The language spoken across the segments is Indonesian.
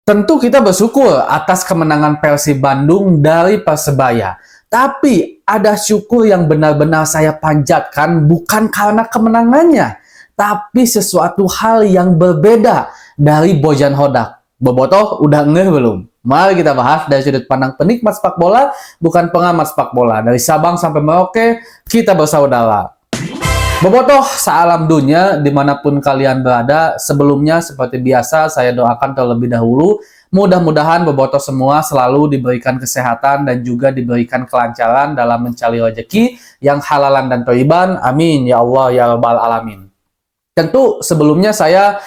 Tentu kita bersyukur atas kemenangan Persib Bandung dari Persebaya. Tapi ada syukur yang benar-benar saya panjatkan bukan karena kemenangannya, tapi sesuatu hal yang berbeda dari Bojan Hodak. Bobotoh udah ngeh belum? Mari kita bahas dari sudut pandang penikmat sepak bola, bukan pengamat sepak bola. Dari Sabang sampai Merauke, kita bersaudara. Bobotoh, salam dunia dimanapun kalian berada. Sebelumnya seperti biasa saya doakan terlebih dahulu mudah-mudahan Bobotoh semua selalu diberikan kesehatan dan juga diberikan kelancaran dalam mencari rezeki yang halalan dan thayyiban. Amin ya Allah ya rabbal alamin. Tentu sebelumnya saya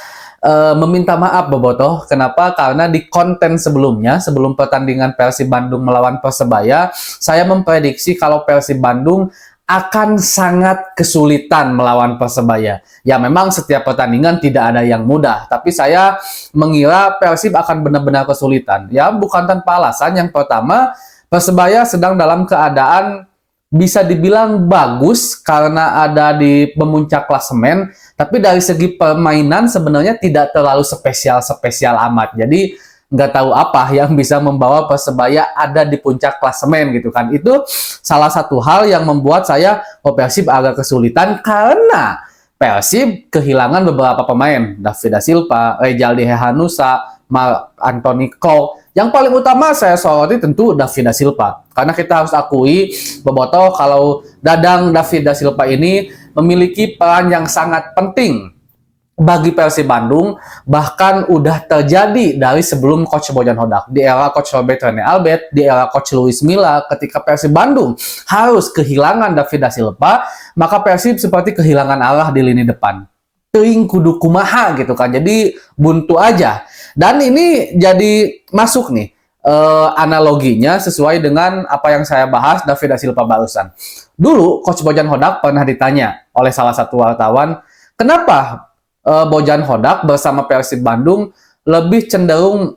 meminta maaf Bobotoh. Kenapa? Karena di konten sebelumnya, sebelum pertandingan Persib Bandung melawan Persebaya, saya memprediksi kalau Persib Bandung akan sangat kesulitan melawan Persebaya. Ya memang setiap pertandingan tidak ada yang mudah, tapi saya mengira Persib akan benar-benar kesulitan. Ya bukan tanpa alasan. Yang pertama, Persebaya sedang dalam keadaan bisa dibilang bagus karena ada di pemuncak klasemen, tapi dari segi permainan sebenarnya tidak terlalu spesial amat. Jadi nggak tahu apa yang bisa membawa Persebaya ada di puncak klasemen gitu kan. Itu salah satu hal yang membuat saya Persib agak kesulitan karena Persib kehilangan beberapa pemain. David da Silva, Rejaldi Hehanussa, Marc Anthony Cole. Yang paling utama saya soroti tentu David da Silva. Karena kita harus akui Bobotoh kalau Dadang David da Silva ini memiliki peran yang sangat penting bagi Persib Bandung, bahkan udah terjadi dari sebelum Coach Bojan Hodak, di era Coach Robert Rene Albert, di era Coach Luis Milla. Ketika Persib Bandung harus kehilangan David da Silva, maka Persib seperti kehilangan arah di lini depan. Teuing kudu kumaha gitu kan, jadi buntu aja. Dan ini jadi masuk nih analoginya sesuai dengan apa yang saya bahas David da Silva barusan. Dulu Coach Bojan Hodak pernah ditanya oleh salah satu wartawan, kenapa Bojan Hodak bersama Persib Bandung lebih cenderung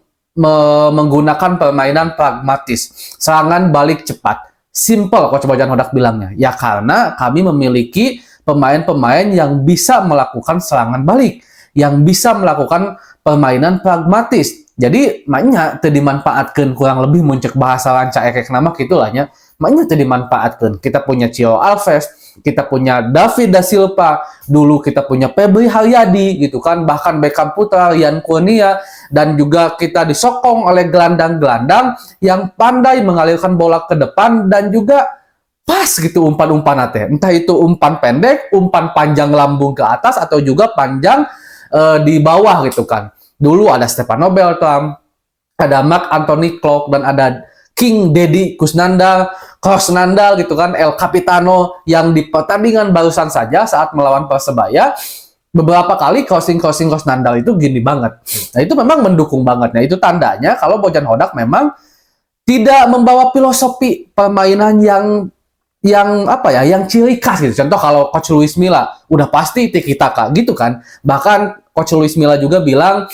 menggunakan permainan pragmatis, serangan balik cepat. Simple Coach Bojan Hodak bilangnya. Ya karena kami memiliki pemain-pemain yang bisa melakukan serangan balik, yang bisa melakukan permainan pragmatis. Jadi maknya teu dimanfaatkeun, kurang lebih muncul bahasa ranca ekek nama gitulah nya. Maknya teu dimanfaatkeun. Kita punya Cio Alves, kita punya David da Silva, dulu kita punya Febri Haryadi gitu kan, bahkan Beckham Putra, Rian Kurnia, dan juga kita disokong oleh gelandang-gelandang yang pandai mengalirkan bola ke depan dan juga pas gitu umpan-umpan teh. Entah itu umpan pendek, umpan panjang lambung ke atas atau juga panjang di bawah gitu kan. Dulu ada Stefano Beltram, ada Marc Anthony Cole, dan ada King Deddy Kusnandar, Kosnandar gitu kan, El Capitano, yang di pertandingan barusan saja saat melawan Persebaya beberapa kali crossing Kosnandar itu gini banget. Nah itu memang mendukung banget. Nah itu tandanya kalau Bojan Hodak memang tidak membawa filosofi permainan yang apa ya, yang ciri khas gitu. Contoh kalau Coach Luis Milla udah pasti tiki taka gitu kan. Bahkan Coach Luis Milla juga bilang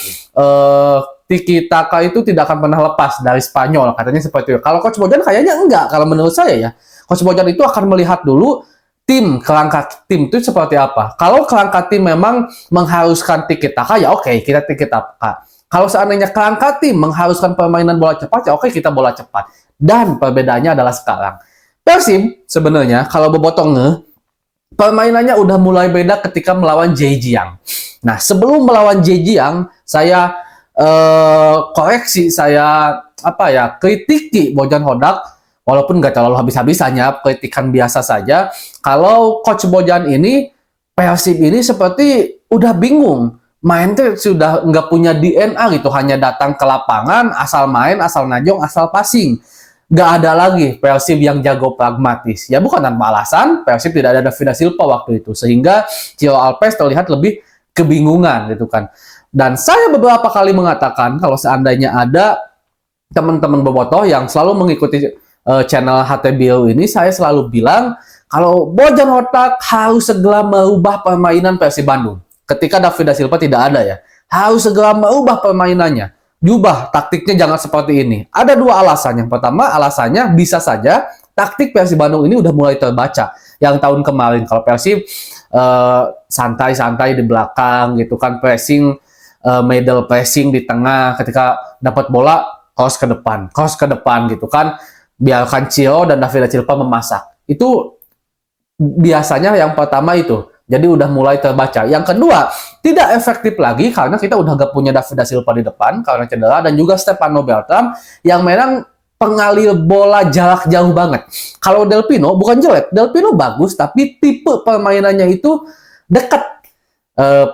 tiki taka itu tidak akan pernah lepas dari Spanyol, katanya seperti itu. Kalau Coach Bojan kayaknya enggak. Kalau menurut saya ya, Coach Bojan itu akan melihat dulu kerangka tim itu seperti apa. Kalau kerangka tim memang mengharuskan tiki taka, ya oke, kita tiki taka. Kalau seandainya kerangka tim mengharuskan permainan bola cepat, ya oke, kita bola cepat. Dan perbedaannya adalah sekarang Persib sebenarnya kalau Bobotoh permainannya udah mulai beda ketika melawan Zhejiang. Nah, sebelum melawan Zhejiang, saya koreksi, saya kritiki Bojan Hodak, walaupun nggak terlalu habis-habisannya, kritikan biasa saja. Kalau Coach Bojan ini, Persib ini seperti udah bingung. Main tuh sudah nggak punya DNA gitu, hanya datang ke lapangan, asal main, asal najong, asal passing. Nggak ada lagi Persib yang jago pragmatis. Ya bukan tanpa alasan, Persib tidak ada David da Silva waktu itu. Sehingga Cio Alves terlihat lebih kebingungan gitu kan. Dan saya beberapa kali mengatakan kalau seandainya ada teman-teman Bobotoh yang selalu mengikuti channel HTBO ini, saya selalu bilang kalau Bojan Hodak harus segera merubah permainan Persib Bandung. Ketika David da Silva tidak ada ya, harus segera merubah permainannya. Jubah taktiknya jangan seperti ini. Ada dua alasan. Yang pertama, alasannya bisa saja taktik Persib Bandung ini udah mulai terbaca. Yang tahun kemarin kalau Persib santai-santai di belakang gitu kan, pressing, middle pressing di tengah. Ketika dapat bola cross ke depan gitu kan, biarkan Cio dan David da Silva memasak. Itu biasanya yang pertama itu. Jadi udah mulai terbaca. Yang kedua, tidak efektif lagi karena kita udah gak punya David da Silva di depan karena cedera, dan juga Stefano Beltram yang memang pengalir bola jarak jauh banget. Kalau Del Pino bukan jelek, Del Pino bagus, tapi tipe permainannya itu dekat.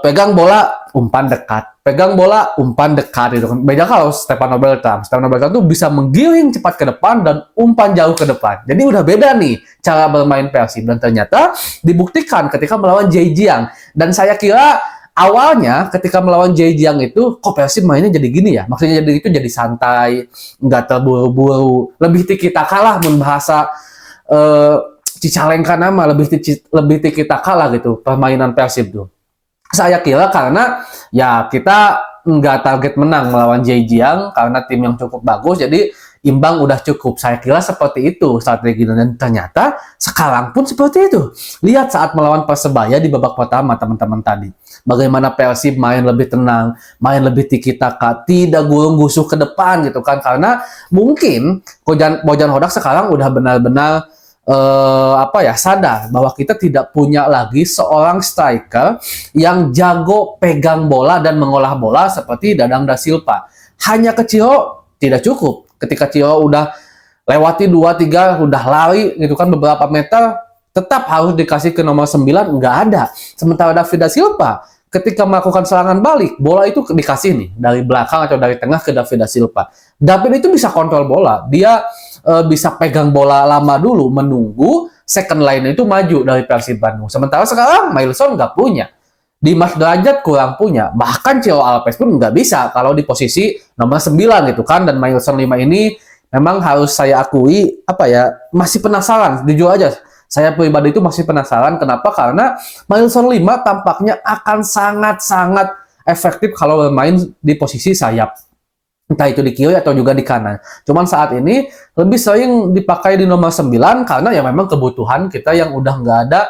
Pegang bola umpan dekat, pegang bola umpan dekat itu kan. Beda kalau Stefano Beltram tuh bisa menggiring cepat ke depan dan umpan jauh ke depan. Jadi udah beda nih cara bermain Persib, dan ternyata dibuktikan ketika melawan Zhejiang. Dan saya kira awalnya ketika melawan Zhejiang itu kok Persib mainnya jadi gini ya, maksudnya jadi santai, nggak terburu-buru, lebih tiki-taka lah, membahasa Cicalengka nama, lebih tiki-taka lah gitu permainan Persib tuh. Saya kira karena ya kita nggak target menang melawan Zhejiang karena tim yang cukup bagus, jadi imbang udah cukup. Saya kira seperti itu strategi, dan ternyata sekarang pun seperti itu. Lihat saat melawan Persebaya di babak pertama teman-teman tadi, bagaimana Persib main lebih tenang, main lebih tiki-taka, tidak gurung-gusuh ke depan gitu kan, karena mungkin Bojan Hodak sekarang udah benar-benar sadar bahwa kita tidak punya lagi seorang striker yang jago pegang bola dan mengolah bola seperti Dadang da Silva. Hanya ke Cio tidak cukup. Ketika Cio udah lewati 2-3, udah lari gitu kan beberapa meter, tetap harus dikasih ke nomor 9, nggak ada. Sementara David da Silva ketika melakukan serangan balik, bola itu dikasih nih dari belakang atau dari tengah ke David da Silva. David itu bisa kontrol bola, dia bisa pegang bola lama dulu, menunggu second line itu maju dari Persib Bandung. Sementara sekarang Mailson nggak punya, Dimas Derajat kurang punya, bahkan Cio Alves pun nggak bisa kalau di posisi nomor 9 gitu kan. Dan Mailson 5 ini memang harus saya akui masih penasaran, jujur aja. Saya pribadi itu masih penasaran. Kenapa? Karena Mailson 5 tampaknya akan sangat-sangat efektif kalau bermain di posisi sayap. Entah itu di kiri atau juga di kanan. Cuman saat ini lebih sering dipakai di nomor 9 karena ya memang kebutuhan kita yang udah nggak ada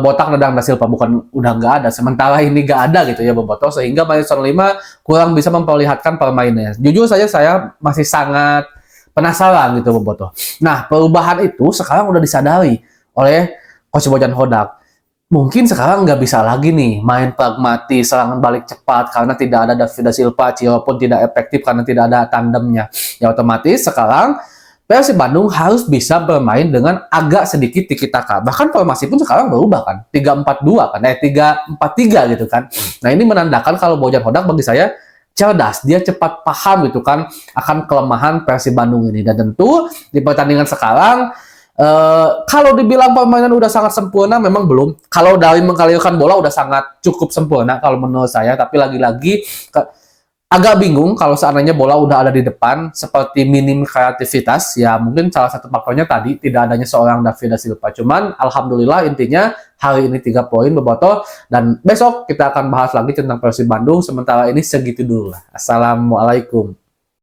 Botak Dadang da Silva, bukan udah nggak ada. Sementara ini nggak ada gitu ya Boboto, sehingga Mailson 5 kurang bisa memperlihatkan permainannya. Jujur saja saya masih sangat penasaran gitu Boboto. Nah, perubahan itu sekarang udah disadari oleh Coach Bojan Hodak. Mungkin sekarang nggak bisa lagi nih main pragmatis, serangan balik cepat karena tidak ada David da Silva, Cio pun tidak efektif karena tidak ada tandemnya. Ya otomatis sekarang Persib Bandung harus bisa bermain dengan agak sedikit tiki-taka. Bahkan formasi pun sekarang berubah kan, 3-4-2 kan, 3-4-3 gitu kan. Nah ini menandakan kalau Bojan Hodak bagi saya cerdas, dia cepat paham gitu kan akan kelemahan Persib Bandung ini. Dan tentu di pertandingan sekarang kalau dibilang permainan udah sangat sempurna, memang belum. Kalau dari mengalirkan bola udah sangat cukup sempurna kalau menurut saya, tapi lagi-lagi agak bingung kalau seandainya bola udah ada di depan, seperti minim kreativitas. Ya mungkin salah satu faktornya tadi tidak adanya seorang David da Silva. Cuman alhamdulillah intinya hari ini 3 poin Boboto, dan besok kita akan bahas lagi tentang Persib Bandung. Sementara ini segitu dulu lah. Assalamualaikum.